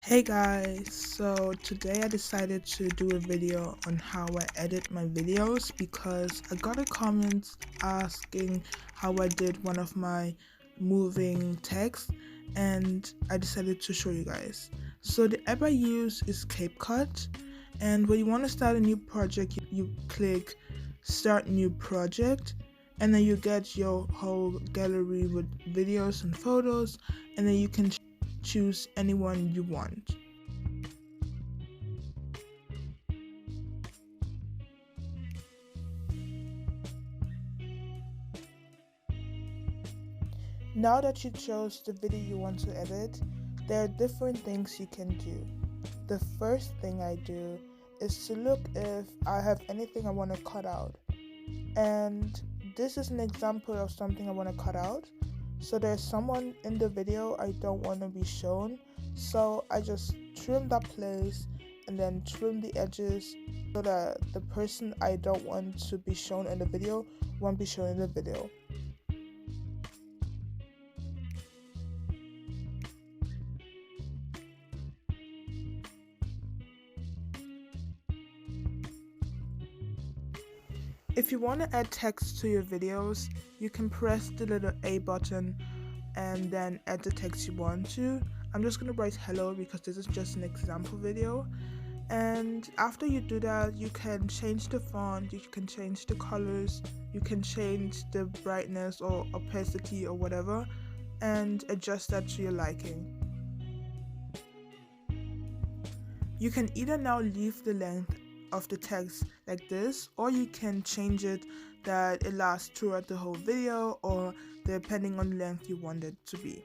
Hey guys, so today I decided to do a video on how I edit my videos because I got a comment asking how I did one of my moving text and I decided to show you guys. So the app I use is CapCut, and when you want to start a new project, you click start new project, and then you get your whole gallery with videos and photos, and then you can choose anyone you want. Now that you chose the video you want to edit, there are different things you can do. The first thing I do is to look if I have anything I want to cut out. And this is an example of something I want to cut out. So there's someone in the video I don't want to be shown. So I just trim that place and then trim the edges so that the person I don't want to be shown in the video won't be shown in the video. If you want to add text to your videos, you can press the little A button and then add the text you want to. I'm just going to write hello because this is just an example video. And after you do that, you can change the font, you can change the colors, you can change the brightness or opacity or whatever, and adjust that to your liking. You can either now leave the length of the text like this, or you can change it that it lasts throughout the whole video, or depending on the length you want it to be.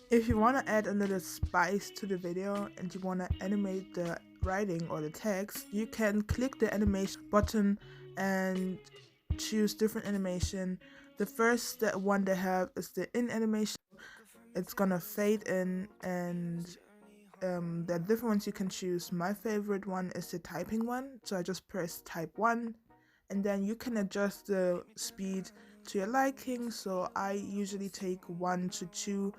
If you want to add a little spice to the video and you want to animate the writing or the text, you can click the animation button and choose different animation. The first one they have is the in animation. It's gonna fade in, and there are different ones you can choose. My favorite one is the typing one, so I just press type 1, and then you can adjust the speed to your liking. So I usually take 1 to 2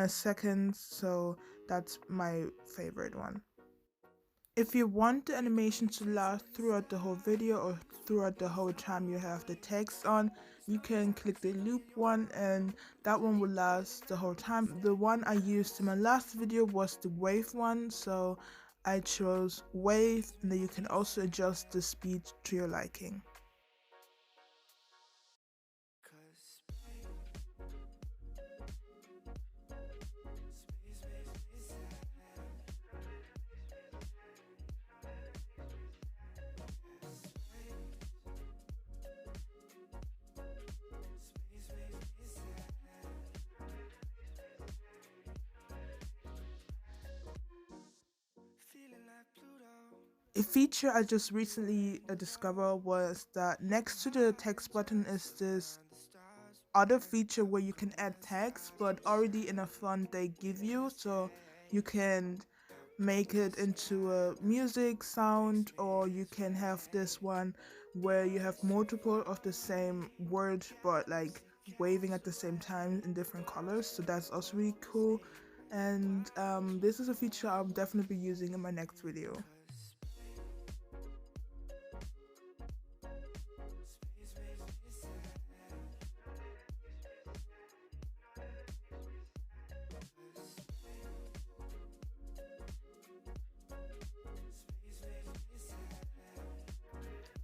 seconds, so that's my favorite one. If you want the animation to last throughout the whole video or throughout the whole time you have the text on, you can click the loop one, and that one will last the whole time. The one I used in my last video was the wave one, so I chose wave, and then you can also adjust the speed to your liking. A feature I just recently discovered was that next to the text button is this other feature where you can add text, but already in a font they give you, so you can make it into a music sound, or you can have this one where you have multiple of the same word but like waving at the same time in different colors, so that's also really cool. And this is a feature I'll definitely be using in my next video.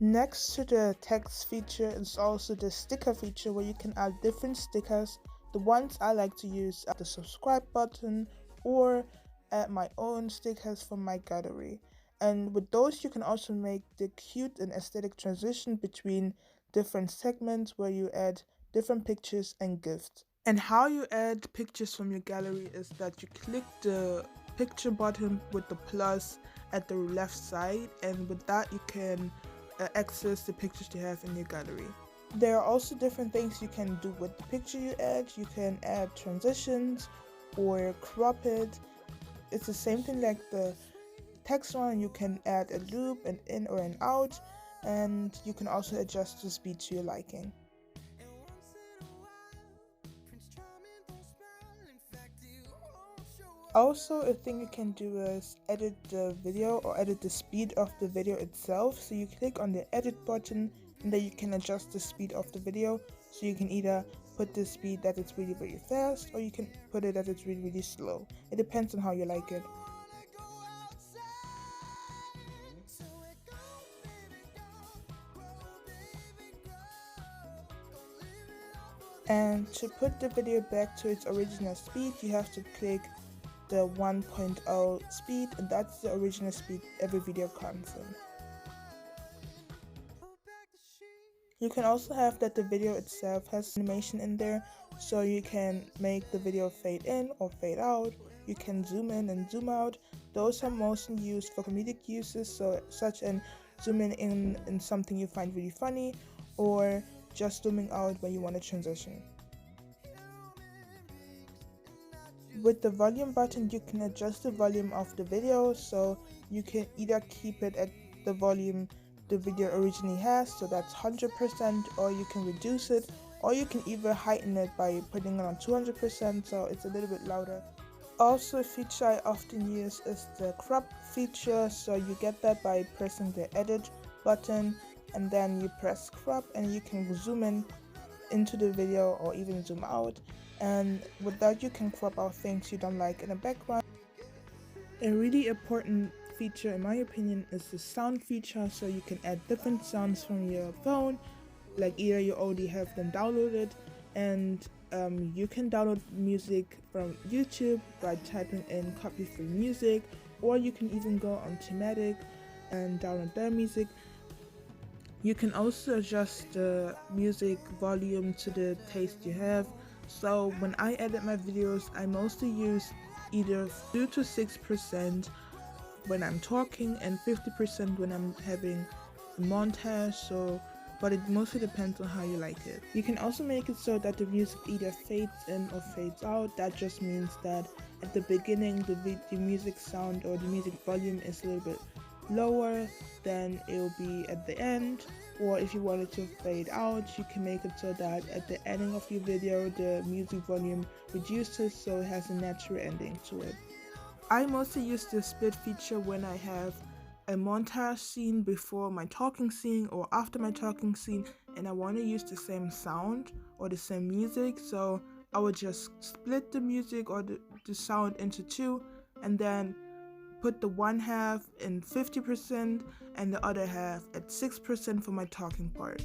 Next to the text feature is also the sticker feature where you can add different stickers. The ones I like to use are the subscribe button, or add my own stickers from my gallery. And with those you can also make the cute and aesthetic transition between different segments where you add different pictures and gifts. And how you add pictures from your gallery is that you click the picture button with the plus at the left side, and with that you can access the pictures you have in your gallery. There are also different things you can do with the picture you add. You can add transitions or crop it. It's the same thing like the text one. You can add a loop, an in or an out, and you can also adjust the speed to your liking. Also, a thing you can do is edit the video or edit the speed of the video itself. So you click on the edit button and then you can adjust the speed of the video. So you can either put the speed that it's really really fast, or you can put it that it's really really slow. It depends on how you like it. And to put the video back to its original speed, you have to click the 1.0 speed, and that's the original speed every video comes in. You can also have that the video itself has animation in there, so you can make the video fade in or fade out. You can zoom in and zoom out. Those are mostly used for comedic uses, so such as zooming in something you find really funny, or just zooming out when you want to transition. With the volume button, you can adjust the volume of the video, so you can either keep it at the volume the video originally has, so that's 100%, or you can reduce it, or you can even heighten it by putting it on 200%, so it's a little bit louder. Also, a feature I often use is the crop feature, so you get that by pressing the edit button and then you press crop and you can zoom in into the video or even zoom out, and with that you can crop out things you don't like in the background. A really important feature in my opinion is the sound feature, so you can add different sounds from your phone, like either you already have them downloaded, and you can download music from YouTube by typing in copy free music, or you can even go on Maddy and download their music. You can also adjust the music volume to the taste you have. So when I edit my videos, I mostly use either 2 to 6% when I'm talking and 50% when I'm having a montage, but it mostly depends on how you like it. You can also make it so that the music either fades in or fades out. That just means that at the beginning the music sound or the music volume is a little bit lower than it will be at the end, or if you want it to fade out, you can make it so that at the ending of your video the music volume reduces so it has a natural ending to it. I mostly use the split feature when I have a montage scene before my talking scene or after my talking scene and I want to use the same sound or the same music, so I would just split the music or the sound into two and then put the one half in 50% and the other half at 6% for my talking part.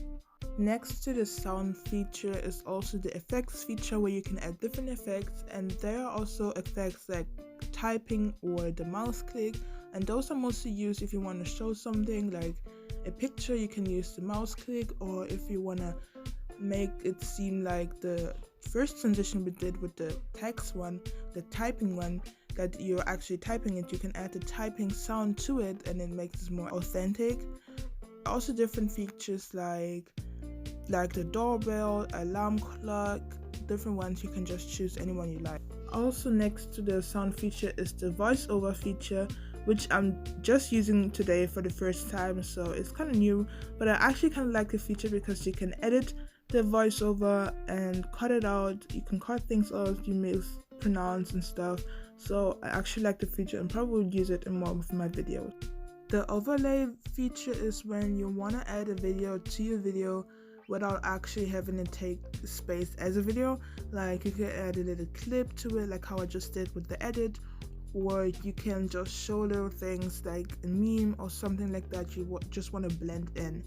Next to the sound feature is also the effects feature, where you can add different effects, and there are also effects like typing or the mouse click, and those are mostly used if you want to show something like a picture. You can use the mouse click, or if you want to make it seem like the first transition we did with the text one, the typing one, that you're actually typing it, you can add the typing sound to it and it makes it more authentic. Also different features like the doorbell, alarm clock, different ones. You can just choose any one you like. Also next to the sound feature is the voiceover feature, which I'm just using today for the first time, so it's kind of new, but I actually kind of like the feature because you can edit the voiceover and cut it out. You can cut things out you mispronounce and stuff, so I actually like the feature and probably use it in more of my videos. The overlay feature is when you want to add a video to your video without actually having to take space as a video. Like you can add a little clip to it, like how I just did with the edit, or you can just show little things like a meme or something like that you just want to blend in.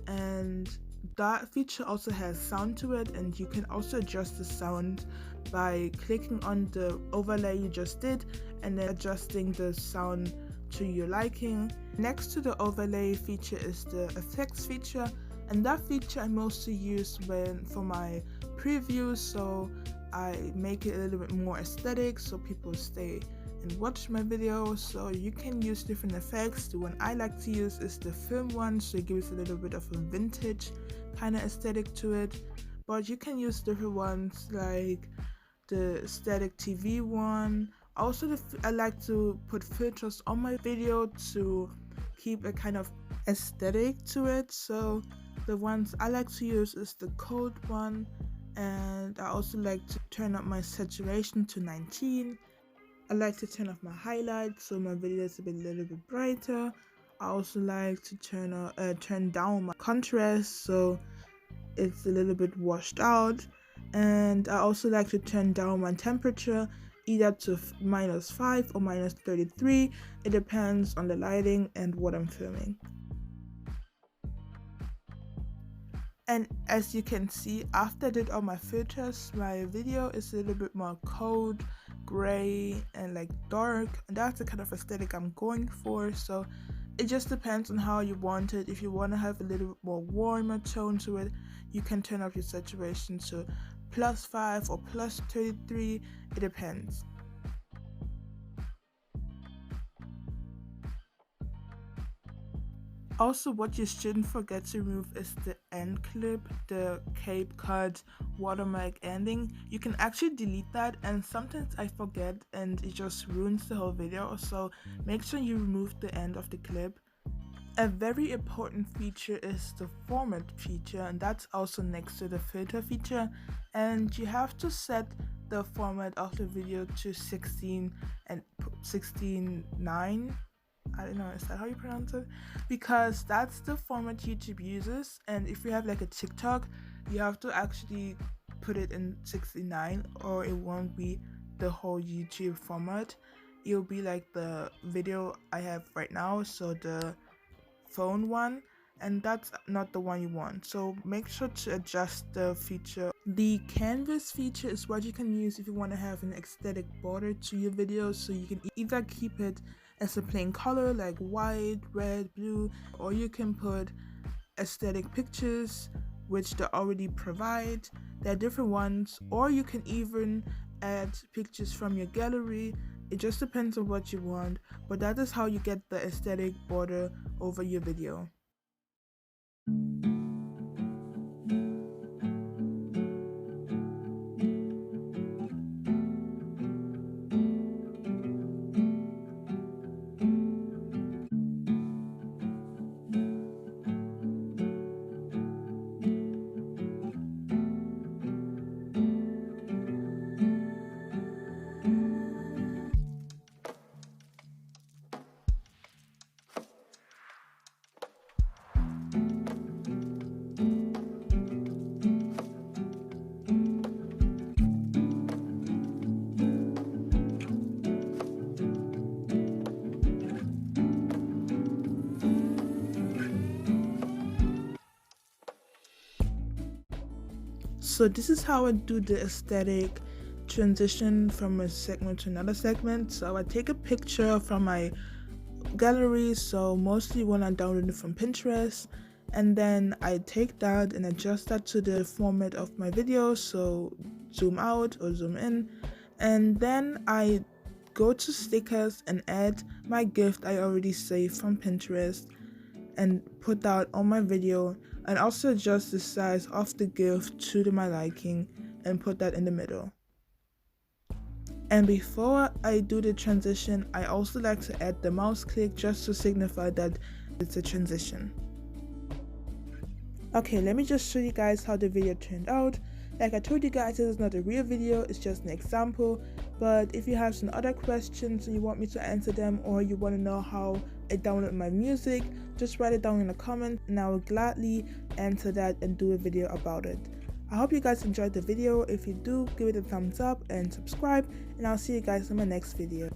And that feature also has sound to it, and you can also adjust the sound by clicking on the overlay you just did and then adjusting the sound to your liking. Next to the overlay feature is the effects feature, and that feature I mostly use for my previews, so I make it a little bit more aesthetic so people stay and watch my videos. So you can use different effects. The one I like to use is the film one, so it gives a little bit of a vintage kind of aesthetic to it, but you can use different ones like the static TV one. Also I like to put filters on my video to keep a kind of aesthetic to it, so the ones I like to use is the code one, and I also like to turn up my saturation to 19. I like to turn off my highlights so my video is a little bit brighter. I also like to turn down my contrast so it's a little bit washed out, and I also like to turn down my temperature either to -5 or -33. It depends on the lighting and what I'm filming. And as you can see, after I did all my filters, my video is a little bit more cold, gray, and like dark, and that's the kind of aesthetic I'm going for. So it just depends on how you want it. If you want to have a little bit more warmer tone to it, you can turn up your saturation to +5 or +33. It depends. Also, what you shouldn't forget to remove is the end clip, the CapCut watermark ending. You can actually delete that, and sometimes I forget and it just ruins the whole video, so make sure you remove the end of the clip. A very important feature is the format feature, and that's also next to the filter feature, and you have to set the format of the video to 16 and 16:9. I don't know, is that how you pronounce it? Because that's the format YouTube uses, and if you have like a TikTok, you have to actually put it in 69 or it won't be the whole YouTube format. It'll be like the video I have right now, so the phone one, and that's not the one you want, so make sure to adjust the feature. The canvas feature is what you can use if you want to have an aesthetic border to your videos, so you can either keep it as a plain color like white, red, blue, or you can put aesthetic pictures which they already provide. There are different ones, or you can even add pictures from your gallery. It just depends on what you want, but that is how you get the aesthetic border over your video. So this is how I do the aesthetic transition from a segment to another segment. So I take a picture from my gallery, so mostly when I download it from Pinterest, and then I take that and adjust that to the format of my video, so zoom out or zoom in, and then I go to stickers and add my gift I already saved from Pinterest and put that on my video, and also adjust the size of the gift to my liking and put that in the middle. And before I do the transition, I also like to add the mouse click just to signify that it's a transition. Okay, let me just show you guys how the video turned out. Like I told you guys, this is not a real video, it's just an example, but if you have some other questions and you want me to answer them, or you want to know how I download my music, just write it down in the comments and I will gladly answer that and do a video about it. I hope you guys enjoyed the video. If you do, give it a thumbs up and subscribe, and I'll see you guys in my next video.